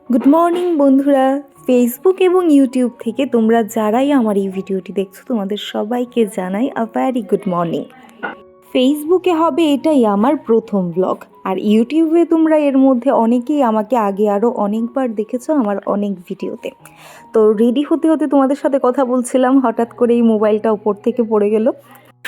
Good morning বন্ধুরা, Facebook এবং YouTube থেকে তোমরা যারাই আমার এই ভিডিওটি দেখছো তোমাদের সবাইকে জানাই আ ভেরি গুড মর্নিং। ফেসবুকে হবে এটাই আমার প্রথম ব্লগ, আর ইউটিউবে তোমরা এর মধ্যে অনেকেই আমাকে আগে আরও অনেকবার দেখেছো আমার অনেক ভিডিওতে। তো রেডি হতে হতে তোমাদের সাথে কথা বলছিলাম, হঠাৎ করে এই মোবাইলটা উপর থেকে পড়ে গেল।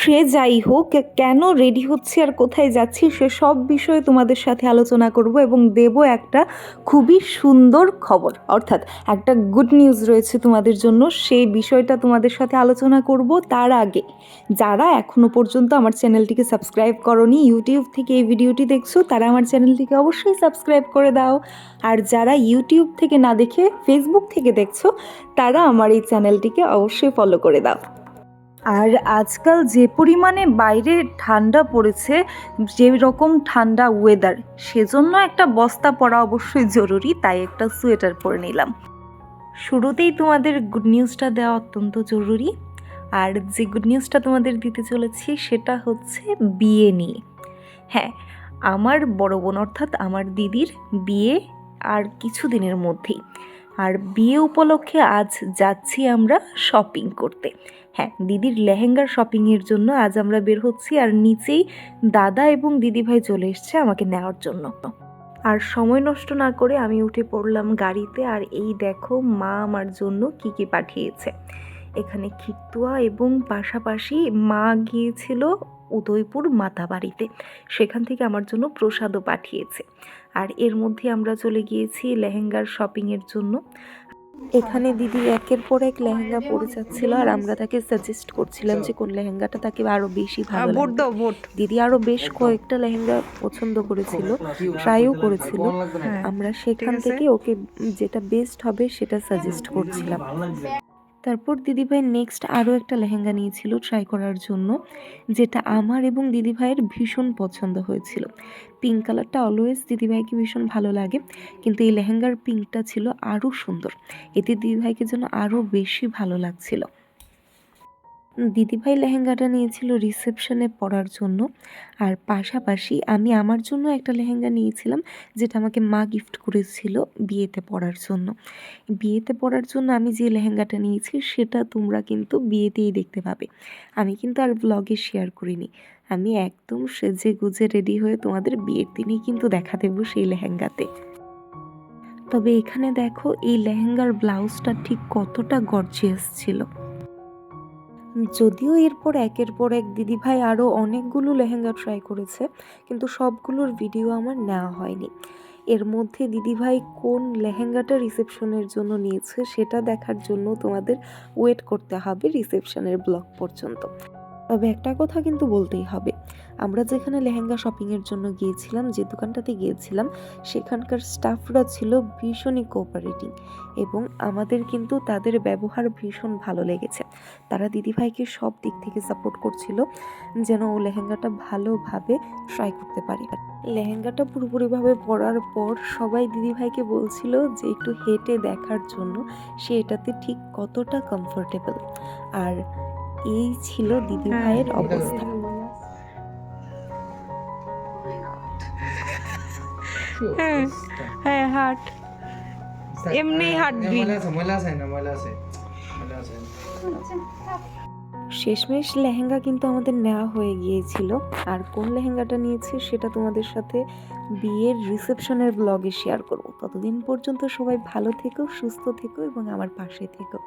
সে যাই হোক, কেন রেডি হচ্ছি আর কোথায় যাচ্ছি সে সব বিষয়ে তোমাদের সাথে আলোচনা করব এবং দেব একটা খুবই সুন্দর খবর, অর্থাৎ একটা গুড নিউজ রয়েছে তোমাদের জন্য। সেই বিষয়টা তোমাদের সাথে আলোচনা করব। তার আগে যারা এখনও পর্যন্ত আমার চ্যানেলটিকে সাবস্ক্রাইব করোনি, ইউটিউব থেকে এই ভিডিওটি দেখছো, তারা আমার চ্যানেলটিকে অবশ্যই সাবস্ক্রাইব করে দাও। আর যারা ইউটিউব থেকে না দেখে ফেসবুক থেকে দেখছো, তারা আমার এই চ্যানেলটিকে অবশ্যই ফলো করে দাও। আর আজকাল যে পরিমাণে বাইরে ঠান্ডা পড়েছে, যে রকম ঠান্ডা ওয়েদার, সেজন্য একটা বস্তা পরা অবশ্যই জরুরি, তাই একটা সোয়েটার পরে নিলাম। শুরুতেই তোমাদের গুড নিউজটা দেওয়া অত্যন্ত জরুরি। আর যে গুড নিউজটা তোমাদের দিতে চলেছি সেটা হচ্ছে বিয়ে নিয়ে। হ্যাঁ, আমার বড় বোন অর্থাৎ আমার দিদির বিয়ে আর কিছু দিনের মধ্যেই। আর বিয়ে উপলক্ষে আজ যাচ্ছি আমরা শপিং করতে। হ্যাঁ, দিদির লেহেঙ্গার শপিংয়ের জন্য আজ আমরা বের হচ্ছি, আর নিচেই দাদা এবং দিদিভাই চলে এসছে আমাকে নেওয়ার জন্য। আর সময় নষ্ট না করে আমি উঠে পড়লাম গাড়িতে। আর এই দেখো মা আমার জন্য কি কি পাঠিয়েছে। এখানে খিরতুয়া এবং পাশাপাশি মা গিয়েছিল উদয়পুর মাতাবাড়িতে, সেখান থেকে আমার জন্য প্রসাদও পাঠিয়েছে। আর এর মধ্যে আমরা চলে গিয়েছি লেহেঙ্গার শপিংয়ের জন্য। এখানে দিদি একের পর এক লেহেঙ্গা পরে যাচ্ছিল, আর আমরা তাকে সাজেস্ট করছিলাম যে কোন লেহেঙ্গাটা তাকে আরো বেশি ভালো লাগবে। দিদি আরো বেশ কয়েকটা লেহেঙ্গা পছন্দ করেছিল, ট্রাইও করেছিল। আমরা সেখান থেকে ওকে যেটা বেস্ট হবে সেটা সাজেস্ট করছিলাম। তারপর দিদিভাই নেক্সট আরও একটা লেহেঙ্গা নিয়েছিল ট্রাই করার জন্য, যেটা আমার এবং দিদিভাইয়ের ভীষণ পছন্দ হয়েছিল। পিঙ্ক কালারটা অলওয়েজ দিদিভাইকে ভীষণ ভালো লাগে, কিন্তু এই লেহেঙ্গার পিঙ্কটা ছিল আরও সুন্দর। এতে দিদিভাইকে যেন আরও বেশি ভালো লাগছিল। দিদিভাই লেহেঙ্গাটা নিয়েছিল রিসেপশনে পরার জন্য, আর পাশাপাশি আমি আমার জন্য একটা লেহেঙ্গা নিয়েছিলাম যেটা আমাকে মা গিফট করেছিল বিয়েতে পরার জন্য। বিয়েতে পরার জন্য আমি যে লেহেঙ্গাটা নিয়েছি সেটা তোমরা কিন্তু বিয়েতেই দেখতে পাবে। আমি কিন্তু আর ব্লগে শেয়ার করিনি। আমি একদম সেজে গুজে রেডি হয়ে তোমাদের বিয়ের দিনেই কিন্তু দেখা দেবো সেই লেহেঙ্গাতে। তবে এখানে দেখো এই লেহেঙ্গার ব্লাউজটা ঠিক কতটা গর্জিয়াস ছিল। যদিও এরপর একের পর এক দিদিভাই আরও অনেকগুলো লেহেঙ্গা ট্রাই করেছে, কিন্তু সবগুলোর ভিডিও আমার নেওয়া হয়নি। এর মধ্যে দিদিভাই কোন লেহেঙ্গাটা রিসেপশনের জন্য নিয়েছে সেটা দেখার জন্য তোমাদের ওয়েট করতে হবে রিসেপশনের ব্লগ পর্যন্ত। তবে একটা কথা কিন্তু বলতেই হবে, আমরা যেখানে লেহেঙ্গা শপিংয়ের জন্য গিয়েছিলাম, যে দোকানটাতে গিয়েছিলাম, সেখানকার স্টাফরা ছিল ভীষণই কোঅপারেটিং এবং আমাদের কিন্তু তাদের ব্যবহার ভীষণ ভালো লেগেছে। তারা দিদিভাইকে সব দিক থেকে সাপোর্ট করছিল যেন ও লেহেঙ্গাটা ভালোভাবে ট্রাই করতে পারে। লেহেঙ্গাটা পুরোপুরিভাবে পরার পর সবাই দিদিভাইকে বলছিল যে একটু হেঁটে দেখার জন্য সে এটাতে ঠিক কতটা কমফোর্টেবল। আর এই ছিল দিদিভাইয়ের অবস্থা। হ্যাঁ হ্যাঁ হাট এমনি হাঁটবি। শেষমেশ লেহেঙ্গা কিন্তু আমাদের নেওয়া হয়ে গিয়েছিল, আর কোন লেহেঙ্গাটা নিয়েছি সেটা তোমাদের সাথে বিয়ের রিসেপশনের ব্লগে শেয়ার করব। ততদিন পর্যন্ত সবাই ভালো থেকো, সুস্থ থেকো এবং আমার পাশে থেকো।